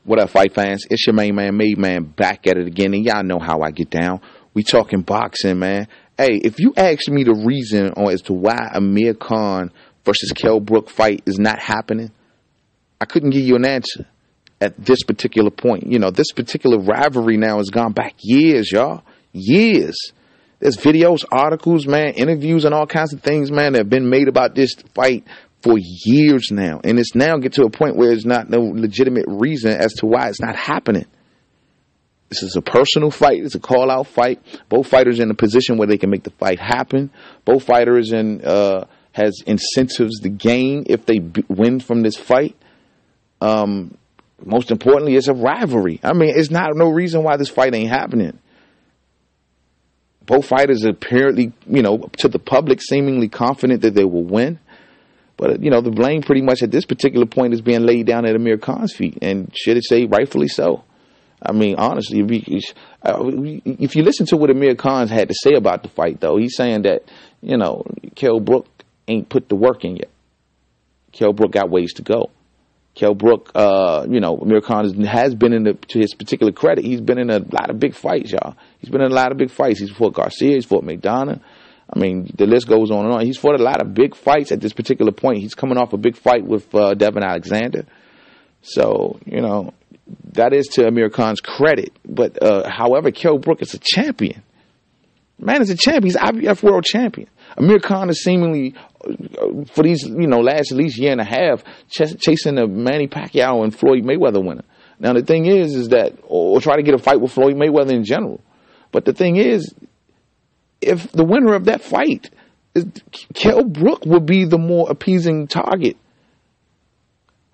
What up, fight fans? It's your main man, Made Man, back at it again, and y'all know how I get down. We talking boxing, man. Hey, if you ask me the reason as to why Amir Khan versus Kell Brook fight is not happening, I couldn't give you an answer at this particular point. You know, this particular rivalry now has gone back years, y'all. Years. There's videos, articles, man, interviews, and all kinds of things, man, that have been made about this fight for years now. And it's now get to a point where there's not no legitimate reason as to why it's not happening. This is a personal fight. It's a call-out fight. Both fighters in a position where they can make the fight happen. Both fighters has incentives to gain if they win from this fight. Most importantly, it's a rivalry. I mean, it's not no reason why this fight ain't happening. Both fighters are apparently, you know, to the public, seemingly confident that they will win. But, you know, the blame pretty much at this particular point is being laid down at Amir Khan's feet. And should it say rightfully so? I mean, honestly, if you listen to what Amir Khan had to say about the fight, though, he's saying that, you know, Kell Brook ain't put the work in yet. Kell Brook got ways to go. Kell Brook, you know, Amir Khan has been to his particular credit, he's been in a lot of big fights, y'all. He's been in a lot of big fights. He's fought Garcia, he's fought McDonough. I mean, the list goes on and on. He's fought a lot of big fights at this particular point. He's coming off a big fight with Devin Alexander. So, you know, that is to Amir Khan's credit. But, however, Kell Brook is a champion. Man is a champion. He's IBF world champion. Amir Khan is seemingly, for these, you know, last at least year and a half, chasing the Manny Pacquiao and Floyd Mayweather winner. Now, the thing is that, or try to get a fight with Floyd Mayweather in general. But the thing is, if the winner of that fight, Kell Brook would be the more appeasing target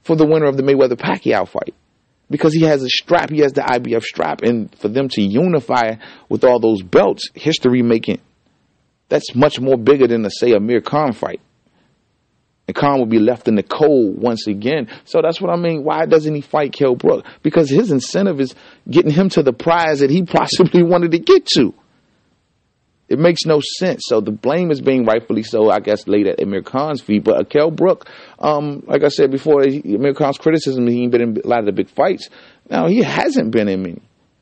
for the winner of the Mayweather-Pacquiao fight. Because he has a strap, he has the IBF strap, and for them to unify with all those belts, history-making, that's much more bigger than, say, a Amir Khan fight. And Khan would be left in the cold once again. So that's what I mean. Why doesn't he fight Kell Brook? Because his incentive is getting him to the prize that he possibly wanted to get to. It makes no sense. So the blame is being rightfully so, I guess, laid at Amir Khan's feet. But Kell Brook, like I said before, Amir Khan's criticism, he ain't been in a lot of the big fights. Now, he hasn't been in many.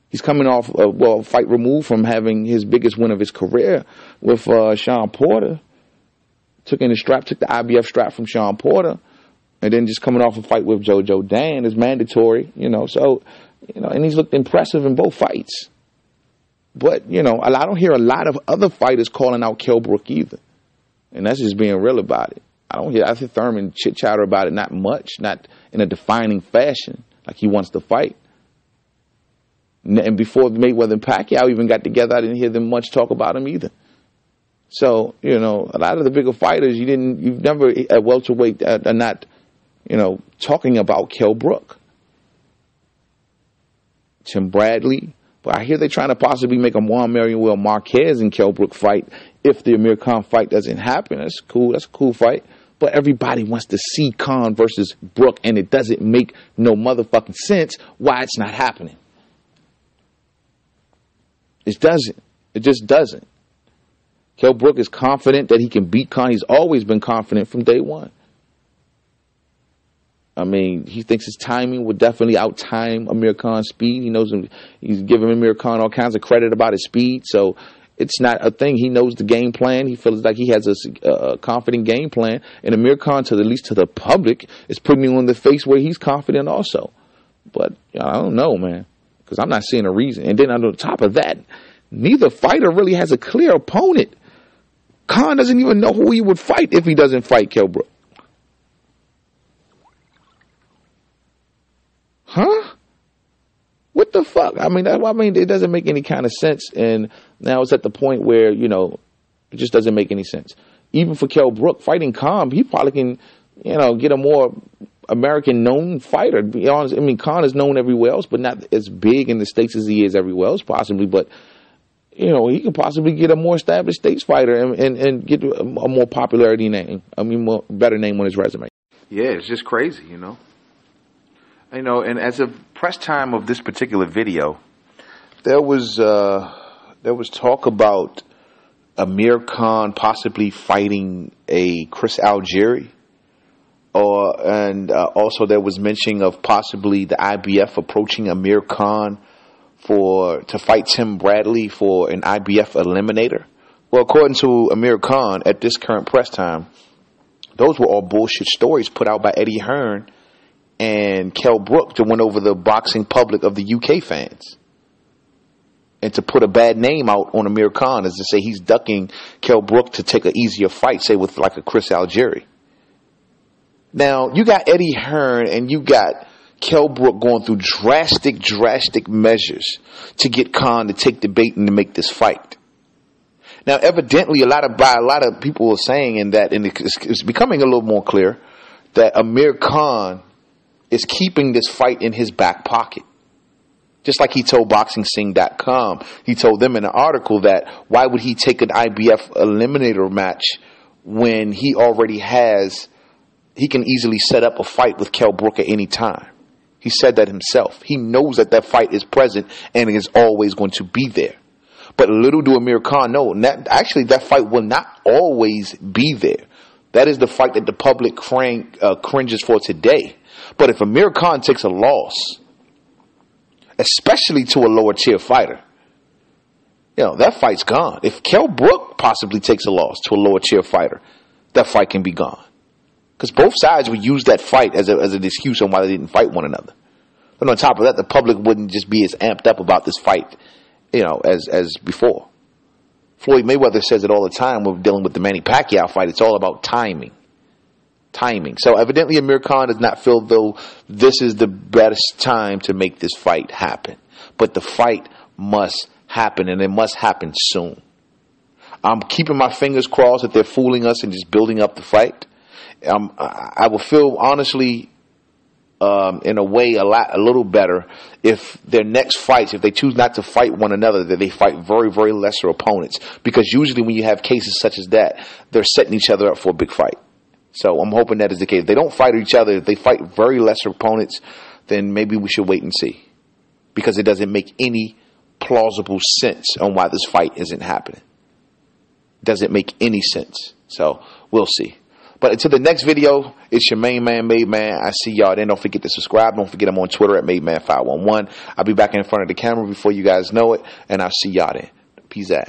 He's coming off, a fight removed from having his biggest win of his career with Sean Porter. Took the IBF strap from Sean Porter. And then just coming off a fight with Jojo Dan is mandatory, you know. So, you know, and he's looked impressive in both fights. But, you know, I don't hear a lot of other fighters calling out Kell Brook either. And that's just being real about it. I hear Thurman chit-chatter about it not much, not in a defining fashion, like he wants to fight. And before Mayweather and Pacquiao even got together, I didn't hear them much talk about him either. So, you know, a lot of the bigger fighters, you've never, at welterweight, are not, you know, talking about Kell Brook. Tim Bradley. But I hear they're trying to possibly make a Juan Manuel Marquez and Kell Brook fight if the Amir Khan fight doesn't happen. That's cool. That's a cool fight. But everybody wants to see Khan versus Brook, and it doesn't make no motherfucking sense why it's not happening. It doesn't. It just doesn't. Kell Brook is confident that he can beat Khan. He's always been confident from day one. I mean, he thinks his timing will definitely out-time Amir Khan's speed. He knows he's giving Amir Khan all kinds of credit about his speed. So it's not a thing. He knows the game plan. He feels like he has a confident game plan. And Amir Khan, at least to the public, is putting him on the face where he's confident also. But I don't know, man, because I'm not seeing a reason. And then on the top of that, neither fighter really has a clear opponent. Khan doesn't even know who he would fight if he doesn't fight Kell Brook. Huh? What the fuck? I mean, it doesn't make any kind of sense. And now it's at the point where, you know, it just doesn't make any sense. Even for Kell Brook, fighting Khan, he probably can, you know, get a more American-known fighter. To be honest, I mean, Khan is known everywhere else, but not as big in the States as he is everywhere else, possibly. But, you know, he could possibly get a more established States fighter and get a more popularity name. I mean, better name on his resume. Yeah, it's just crazy, you know. You know, and as of press time of this particular video, there was talk about Amir Khan possibly fighting a Chris Algieri Also there was mention of possibly the IBF approaching Amir Khan to fight Tim Bradley for an IBF eliminator. Well, according to Amir Khan at this current press time, those were all bullshit stories put out by Eddie Hearn and Kell Brook to win over the boxing public of the UK fans. And to put a bad name out on Amir Khan is to say he's ducking Kell Brook to take an easier fight, say with like a Chris Algieri. Now, you got Eddie Hearn and you got Kell Brook going through drastic measures to get Khan to take the bait and to make this fight. Now, evidently, a lot of people are saying and it's becoming a little more clear that Amir Khan is keeping this fight in his back pocket. Just like he told BoxingScene.com, he told them in an article that why would he take an IBF eliminator match when he can easily set up a fight with Kell Brook at any time. He said that himself. He knows that fight is present and is always going to be there. But little do Amir Khan know, that fight will not always be there. That is the fight that the public cringes for today. But if Amir Khan takes a loss, especially to a lower tier fighter, that fight's gone. If Kell Brook possibly takes a loss to a lower tier fighter, that fight can be gone. Because both sides would use that fight as an excuse on why they didn't fight one another. And on top of that, the public wouldn't just be as amped up about this fight, as before. Floyd Mayweather says it all the time when we're dealing with the Manny Pacquiao fight. It's all about timing. So evidently Amir Khan does not feel though this is the best time to make this fight happen. But the fight must happen, and it must happen soon. I'm keeping my fingers crossed that they're fooling us and just building up the fight. I will feel honestly, in a way, a little better if their next fights, if they choose not to fight one another, that they fight very, very lesser opponents. Because usually when you have cases such as that, they're setting each other up for a big fight. So I'm hoping that is the case. If they don't fight each other, if they fight very lesser opponents, then maybe we should wait and see. Because it doesn't make any plausible sense on why this fight isn't happening. Doesn't make any sense. So we'll see. But until the next video, it's your main man, Made Man. I see y'all then. Don't forget to subscribe. Don't forget I'm on Twitter at MadeMan511. I'll be back in front of the camera before you guys know it. And I'll see y'all then. Peace out.